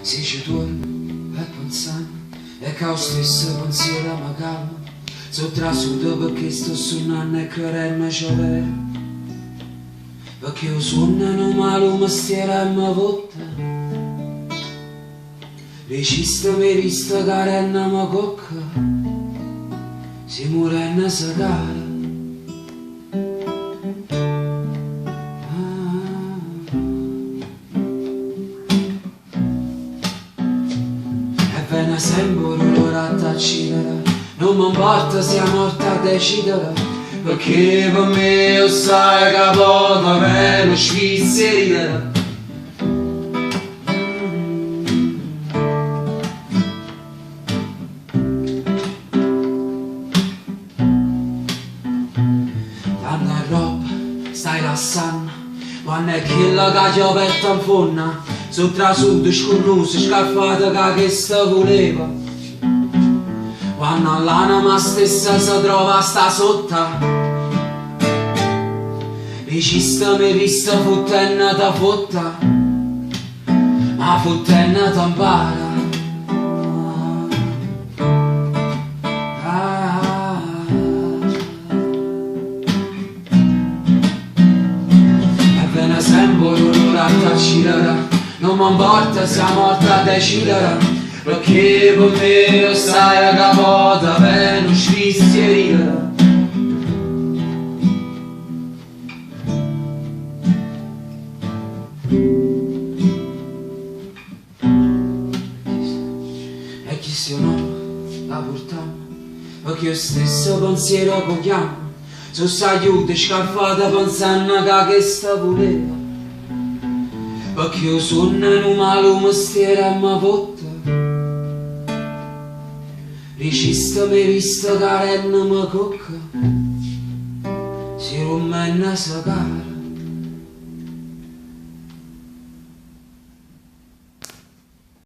Se ci torno e pensando e che lo stesso pensiero mi calma, sono trasuto perché sto suonando e credermi c'è vero, perché io suonano male un mestiere e mi votta, regista mi vista carenna mi cocca, si muore e si cara. Appena sembro l'ora a t'accidere, non mi importa se è morta a decidere, perché per me io sai che poco meno svizzerire. Tanta roba stai lassando, quando è quella che ti ho aperto in fonna, sono trasuto, scornuto, scarfato che questa voleva. Quando l'anima stessa si trova sta sotto, regista mi vista futtenna da fotta, ma futtenna t'ampara. E ve ne sembro l'ora a t'accidere, non mi importa se è morta a decidere, perché per me io sai che poco meno svizzerire. E chi se no la portiamo, perché io stesso pensiero cogliamo, sono s'aiuto scarfata pensando che questa voleva, perché io suonano male un mestiere e mi votta, regista mi vista carenna mi cocca, si rummenna sa cara.